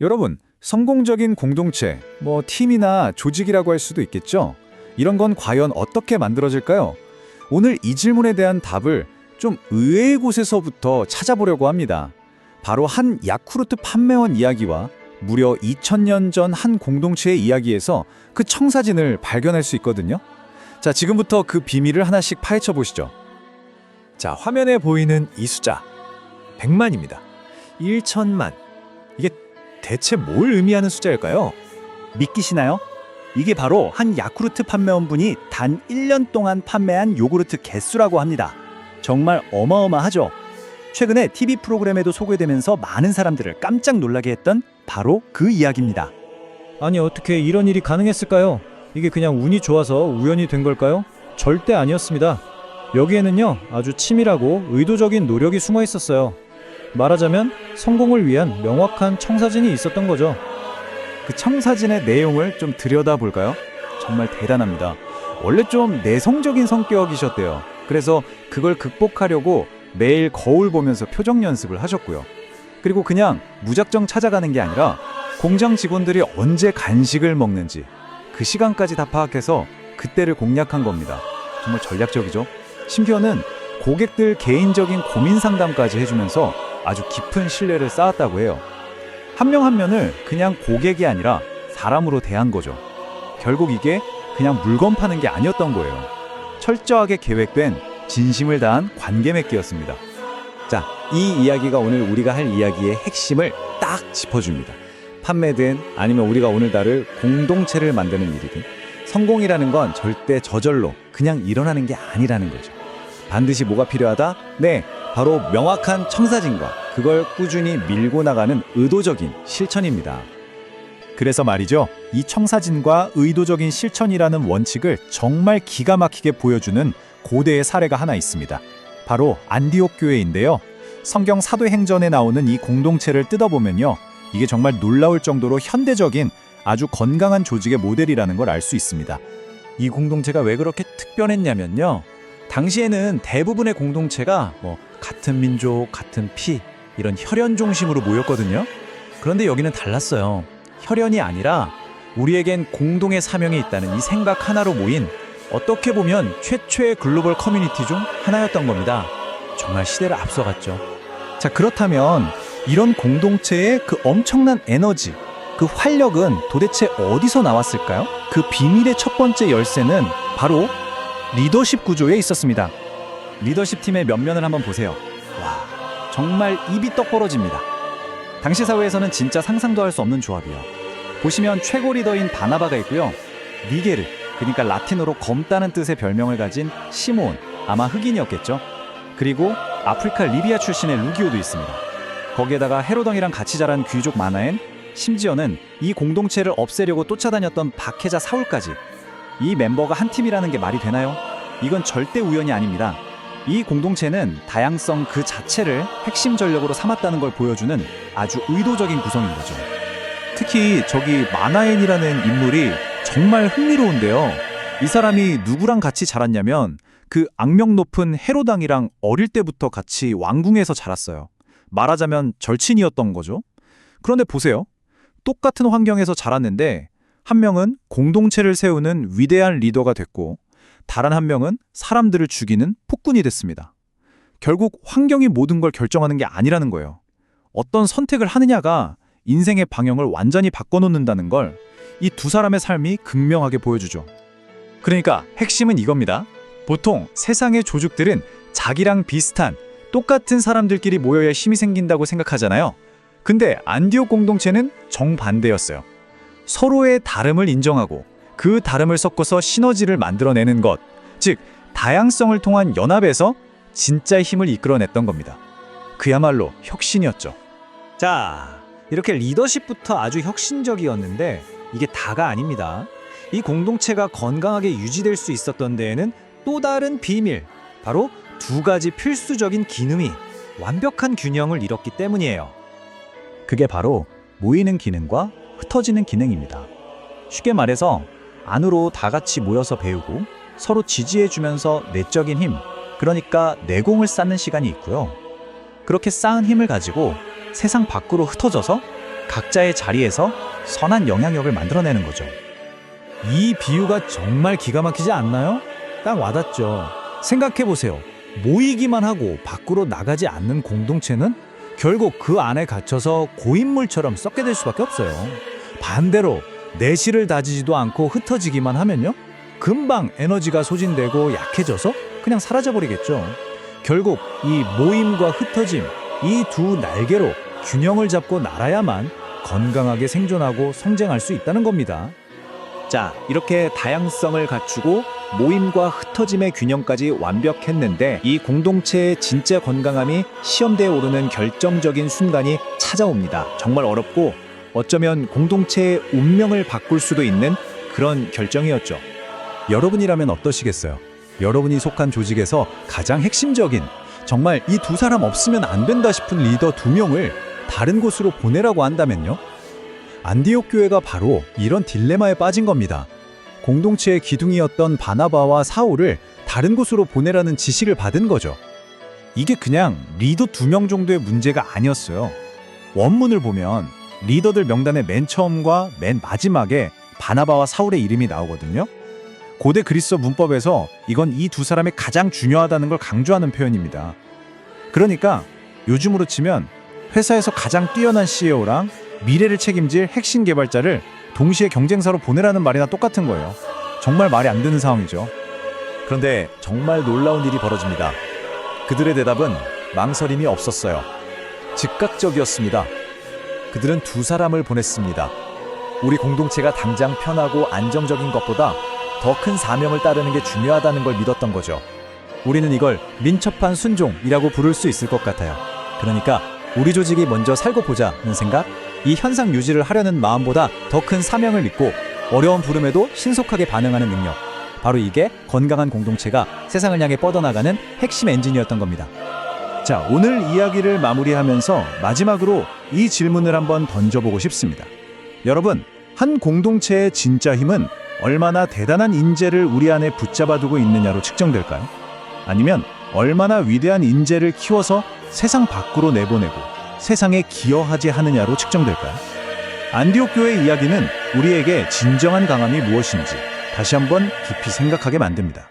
여러분, 성공적인 공동체, 팀이나 조직이라고 할 수도 있겠죠? 이런 건 과연 어떻게 만들어질까요? 오늘 이 질문에 대한 답을 좀 의외의 곳에서부터 찾아보려고 합니다. 바로 한 야쿠르트 판매원 이야기와 무려 2000년 전 한 공동체의 이야기에서 그 청사진을 발견할 수 있거든요. 자, 지금부터 그 비밀을 하나씩 파헤쳐 보시죠. 자, 화면에 보이는 이 숫자 100만입니다. 1천만. 이게 대체 뭘 의미하는 숫자일까요? 믿기시나요? 이게 바로 한 야쿠르트 판매원분이 단 1년 동안 판매한 요구르트 개수라고 합니다. 정말 어마어마하죠? 최근에 TV 프로그램에도 소개되면서 많은 사람들을 깜짝 놀라게 했던 바로 그 이야기입니다. 아니, 어떻게 이런 일이 가능했을까요? 이게 그냥 운이 좋아서 우연이 된 걸까요? 절대 아니었습니다. 여기에는요, 아주 치밀하고 의도적인 노력이 숨어 있었어요. 말하자면 성공을 위한 명확한 청사진이 있었던 거죠. 그 청사진의 내용을 좀 들여다볼까요? 정말 대단합니다. 원래 좀 내성적인 성격이셨대요. 그래서 그걸 극복하려고 매일 거울 보면서 표정 연습을 하셨고요. 그리고 그냥 무작정 찾아가는 게 아니라 공장 직원들이 언제 간식을 먹는지 그 시간까지 다 파악해서 그때를 공략한 겁니다. 정말 전략적이죠. 심지어는 고객들 개인적인 고민 상담까지 해주면서 아주 깊은 신뢰를 쌓았다고 해요. 한 명 한 면을 그냥 고객이 아니라 사람으로 대한 거죠. 결국 이게 그냥 물건 파는 게 아니었던 거예요. 철저하게 계획된 진심을 다한 관계 맺기였습니다. 자, 이 이야기가 오늘 우리가 할 이야기의 핵심을 딱 짚어줍니다. 판매든 아니면 우리가 오늘 다룰 공동체를 만드는 일이든 성공이라는 건 절대 저절로 그냥 일어나는 게 아니라는 거죠. 반드시 뭐가 필요하다? 네, 바로 명확한 청사진과 그걸 꾸준히 밀고 나가는 의도적인 실천입니다. 그래서 말이죠. 이 청사진과 의도적인 실천이라는 원칙을 정말 기가 막히게 보여주는 고대의 사례가 하나 있습니다. 바로 안디옥 교회인데요. 성경 사도행전에 나오는 이 공동체를 뜯어보면요. 이게 정말 놀라울 정도로 현대적인 아주 건강한 조직의 모델이라는 걸 알 수 있습니다. 이 공동체가 왜 그렇게 특별했냐면요. 당시에는 대부분의 공동체가 같은 민족, 같은 피, 이런 혈연 중심으로 모였거든요. 그런데 여기는 달랐어요. 혈연이 아니라 우리에겐 공동의 사명이 있다는 이 생각 하나로 모인 어떻게 보면 최초의 글로벌 커뮤니티 중 하나였던 겁니다. 정말 시대를 앞서갔죠. 자, 그렇다면 이런 공동체의 그 엄청난 에너지, 그 활력은 도대체 어디서 나왔을까요? 그 비밀의 첫 번째 열쇠는 바로 리더십 구조에 있었습니다. 리더십 팀의 면면을 한번 보세요. 와, 정말 입이 떡 벌어집니다. 당시 사회에서는 진짜 상상도 할 수 없는 조합이에요. 보시면 최고 리더인 바나바가 있고요. 니게르, 그러니까 라틴어로 검다는 뜻의 별명을 가진 시몬, 아마 흑인이었겠죠. 그리고 아프리카 리비아 출신의 루기오도 있습니다. 거기에다가 헤로당이랑 같이 자란 귀족 마나엔, 심지어는 이 공동체를 없애려고 쫓아다녔던 박해자 사울까지. 이 멤버가 한 팀이라는 게 말이 되나요? 이건 절대 우연이 아닙니다. 이 공동체는 다양성 그 자체를 핵심 전력으로 삼았다는 걸 보여주는 아주 의도적인 구성인 거죠. 특히 저기 마나엔이라는 인물이 정말 흥미로운데요. 이 사람이 누구랑 같이 자랐냐면 그 악명 높은 헤로당이랑 어릴 때부터 같이 왕궁에서 자랐어요. 말하자면 절친이었던 거죠. 그런데 보세요. 똑같은 환경에서 자랐는데 한 명은 공동체를 세우는 위대한 리더가 됐고 다른 한 명은 사람들을 죽이는 폭군이 됐습니다. 결국 환경이 모든 걸 결정하는 게 아니라는 거예요. 어떤 선택을 하느냐가 인생의 방향을 완전히 바꿔놓는다는 걸 이 두 사람의 삶이 극명하게 보여주죠. 그러니까 핵심은 이겁니다. 보통 세상의 조직들은 자기랑 비슷한 똑같은 사람들끼리 모여야 힘이 생긴다고 생각하잖아요. 근데 안디옥 공동체는 정반대였어요. 서로의 다름을 인정하고 그 다름을 섞어서 시너지를 만들어내는 것, 즉 다양성을 통한 연합에서 진짜 힘을 이끌어냈던 겁니다. 그야말로 혁신이었죠. 자, 이렇게 리더십부터 아주 혁신적이었는데 이게 다가 아닙니다. 이 공동체가 건강하게 유지될 수 있었던 데에는 또 다른 비밀, 바로 두 가지 필수적인 기능이 완벽한 균형을 이뤘기 때문이에요. 그게 바로 모이는 기능과 흩어지는 기능입니다. 쉽게 말해서 안으로 다 같이 모여서 배우고 서로 지지해주면서 내적인 힘, 그러니까 내공을 쌓는 시간이 있고요. 그렇게 쌓은 힘을 가지고 세상 밖으로 흩어져서 각자의 자리에서 선한 영향력을 만들어내는 거죠. 이 비유가 정말 기가 막히지 않나요? 딱 와닿죠. 생각해보세요. 모이기만 하고 밖으로 나가지 않는 공동체는 결국 그 안에 갇혀서 고인물처럼 썩게 될 수밖에 없어요. 반대로 내실을 다지지도 않고 흩어지기만 하면요, 금방 에너지가 소진되고 약해져서 그냥 사라져버리겠죠. 결국 이 모임과 흩어짐, 이 두 날개로 균형을 잡고 날아야만 건강하게 생존하고 성장할 수 있다는 겁니다. 자, 이렇게 다양성을 갖추고 모임과 흩어짐의 균형까지 완벽했는데 이 공동체의 진짜 건강함이 시험대에 오르는 결정적인 순간이 찾아옵니다. 정말 어렵고 어쩌면 공동체의 운명을 바꿀 수도 있는 그런 결정이었죠. 여러분이라면 어떠시겠어요? 여러분이 속한 조직에서 가장 핵심적인, 정말 이 두 사람 없으면 안 된다 싶은 리더 2명을 다른 곳으로 보내라고 한다면요? 안디옥 교회가 바로 이런 딜레마에 빠진 겁니다. 공동체의 기둥이었던 바나바와 사울을 다른 곳으로 보내라는 지시를 받은 거죠. 이게 그냥 리더 2명 정도의 문제가 아니었어요. 원문을 보면 리더들 명단의 맨 처음과 맨 마지막에 바나바와 사울의 이름이 나오거든요. 고대 그리스어 문법에서 이건 이 두 사람이 가장 중요하다는 걸 강조하는 표현입니다. 그러니까 요즘으로 치면 회사에서 가장 뛰어난 CEO랑 미래를 책임질 핵심 개발자를 동시에 경쟁사로 보내라는 말이나 똑같은 거예요. 정말 말이 안 되는 상황이죠. 그런데 정말 놀라운 일이 벌어집니다. 그들의 대답은 망설임이 없었어요. 즉각적이었습니다. 그들은 2사람을 보냈습니다. 우리 공동체가 당장 편하고 안정적인 것보다 더 큰 사명을 따르는 게 중요하다는 걸 믿었던 거죠. 우리는 이걸 민첩한 순종이라고 부를 수 있을 것 같아요. 그러니까 우리 조직이 먼저 살고 보자는 생각, 이 현상 유지를 하려는 마음보다 더 큰 사명을 믿고 어려운 부름에도 신속하게 반응하는 능력, 바로 이게 건강한 공동체가 세상을 향해 뻗어나가는 핵심 엔진이었던 겁니다. 자, 오늘 이야기를 마무리하면서 마지막으로 이 질문을 한번 던져보고 싶습니다. 여러분, 한 공동체의 진짜 힘은 얼마나 대단한 인재를 우리 안에 붙잡아두고 있느냐로 측정될까요? 아니면 얼마나 위대한 인재를 키워서 세상 밖으로 내보내고 세상에 기여하지 하느냐로 측정될까요? 안디옥 교회의 이야기는 우리에게 진정한 강함이 무엇인지 다시 한번 깊이 생각하게 만듭니다.